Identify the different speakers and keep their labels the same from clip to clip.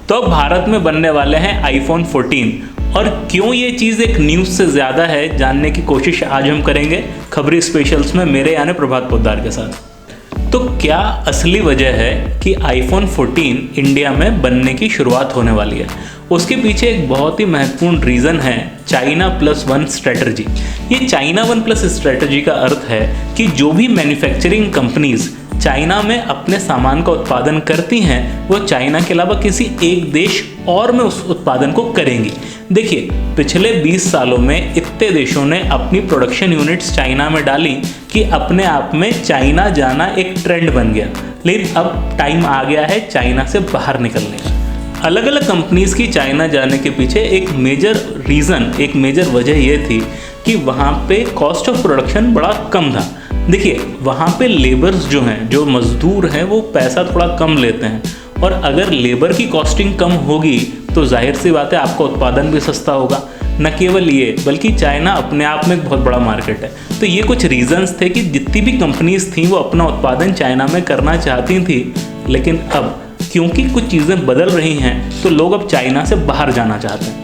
Speaker 1: तो अब भारत में बनने वाले हैं आईफोन 14 और क्यों ये चीज़ एक न्यूज़ से ज़्यादा है, जानने की कोशिश आज हम करेंगे खबरी स्पेशल्स में मेरे यानी प्रभात पोद्दार के साथ। तो क्या असली वजह है कि आईफोन 14 इंडिया में बनने की शुरुआत होने वाली है? उसके पीछे एक बहुत ही महत्वपूर्ण रीज़न है चाइना प्लस वन स्ट्रेटजी। ये चाइना वन प्लस स्ट्रेटजी का अर्थ है कि जो भी मैन्युफैक्चरिंग कंपनीज चाइना में अपने सामान का उत्पादन करती हैं वो चाइना के अलावा किसी एक देश और में उस उत्पादन को करेंगी। देखिए, पिछले 20 सालों में इतने देशों ने अपनी प्रोडक्शन यूनिट्स चाइना में डाली कि अपने आप में चाइना जाना एक ट्रेंड बन गया। लेकिन अब टाइम आ गया है चाइना से बाहर निकलने का। अलग अलग कंपनीज की चाइना जाने के पीछे एक मेजर रीज़न, एक मेजर वजह ये थी कि वहाँ पे कॉस्ट ऑफ प्रोडक्शन बड़ा कम था। देखिए, वहाँ पे लेबर्स जो हैं, जो मज़दूर हैं, वो पैसा थोड़ा कम लेते हैं और अगर लेबर की कॉस्टिंग कम होगी तो जाहिर सी बात है आपका उत्पादन भी सस्ता होगा। न केवल ये, बल्कि चाइना अपने आप में एक बहुत बड़ा मार्केट है। तो ये कुछ रीजंस थे कि जितनी भी कंपनीज थी वो अपना उत्पादन चाइना में करना चाहती थी, लेकिन अब क्योंकि कुछ चीज़ें बदल रही हैं तो लोग अब चाइना से बाहर जाना चाहते हैं।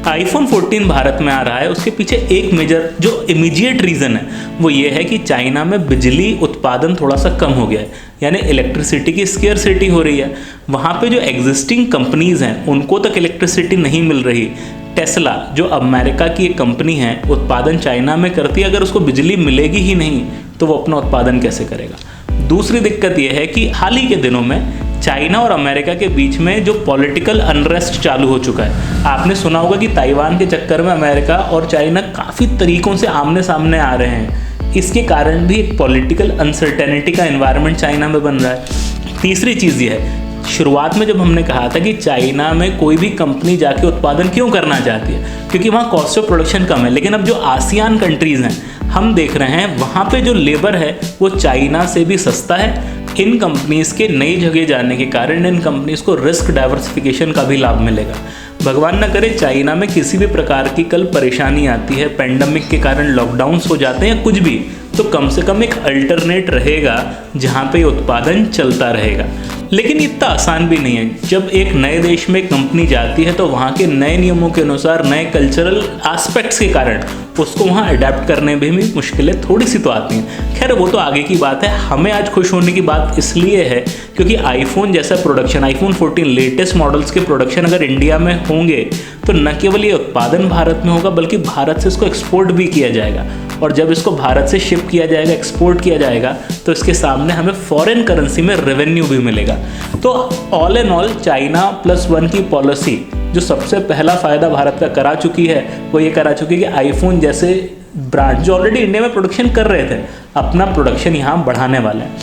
Speaker 1: आईफोन 14 भारत में आ रहा है, उसके पीछे एक मेजर जो इमीडिएट रीज़न है वो ये है कि चाइना में बिजली उत्पादन थोड़ा सा कम हो गया है, यानी इलेक्ट्रिसिटी की स्केर्सिटी हो रही है। वहाँ पे जो एग्जिस्टिंग कंपनीज़ हैं उनको तक इलेक्ट्रिसिटी नहीं मिल रही। टेस्ला जो अमेरिका की एक कंपनी है, उत्पादन चाइना में करती है, अगर उसको बिजली मिलेगी ही नहीं तो वो अपना उत्पादन कैसे करेगा। दूसरी दिक्कत यह है कि हाल ही के दिनों में चाइना और अमेरिका के बीच में जो पॉलिटिकल अनरेस्ट चालू हो चुका है। आपने सुना होगा कि ताइवान के चक्कर में अमेरिका और चाइना काफ़ी तरीक़ों से आमने सामने आ रहे हैं। इसके कारण भी एक पॉलिटिकल अनसर्टेनिटी का एनवायरनमेंट चाइना में बन रहा है। तीसरी चीज़ ये है, शुरुआत में जब हमने कहा था कि चाइना में कोई भी कंपनी जाके उत्पादन क्यों करना चाहती है, क्योंकि वहाँ कॉस्ट ऑफ प्रोडक्शन कम है। लेकिन अब जो आसियान कंट्रीज़ हैं, हम देख रहे हैं वहाँ पे जो लेबर है वो चाइना से भी सस्ता है। इन कंपनीज़ के नई जगह जाने के कारण इन कंपनीज़ को रिस्क डाइवर्सिफिकेशन का भी लाभ मिलेगा। भगवान न करे चाइना में किसी भी प्रकार की कल परेशानी आती है, पेंडेमिक के कारण लॉकडाउन्स हो जाते हैं या कुछ भी, तो कम से कम एक अल्टरनेट रहेगा जहाँ पे उत्पादन चलता रहेगा। लेकिन इतना आसान भी नहीं है। जब एक नए देश में कंपनी जाती है तो वहाँ के नए नियमों के अनुसार, नए कल्चरल एस्पेक्ट्स के कारण उसको वहाँ अडेप्ट करने में भी मुश्किलें थोड़ी सी तो आती हैं। खैर, वो तो आगे की बात है। हमें आज खुश होने की बात इसलिए है क्योंकि आईफोन जैसा प्रोडक्शन, आईफोन 14 लेटेस्ट मॉडल्स के प्रोडक्शन अगर इंडिया में होंगे तो न केवल ये उत्पादन भारत में होगा बल्कि भारत से इसको एक्सपोर्ट भी किया जाएगा। और जब इसको भारत से शिप किया जाएगा, एक्सपोर्ट किया जाएगा, तो इसके सामने हमें फॉरेन करेंसी में रेवेन्यू भी मिलेगा। तो all and all China plus one की पॉलिसी जो सबसे पहला फ़ायदा भारत का करा चुकी है वो ये करा चुकी है कि आईफोन जैसे ब्रांड जो ऑलरेडी इंडिया में प्रोडक्शन कर रहे थे, अपना प्रोडक्शन यहाँ बढ़ाने वाले हैं।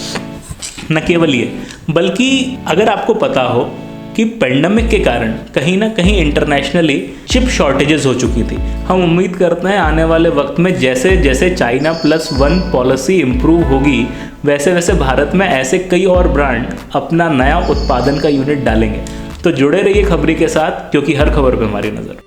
Speaker 1: न केवल ये, बल्कि अगर आपको पता हो कि पेंडेमिक के कारण कहीं ना कहीं इंटरनेशनली चिप शॉर्टेजेस हो चुकी थी। हम उम्मीद करते हैं आने वाले वक्त में जैसे जैसे China plus one policy improve होगी वैसे वैसे भारत में ऐसे कई और ब्रांड अपना नया उत्पादन का यूनिट डालेंगे। तो जुड़े रहिए खबरी के साथ, क्योंकि हर खबर पे हमारी नज़र।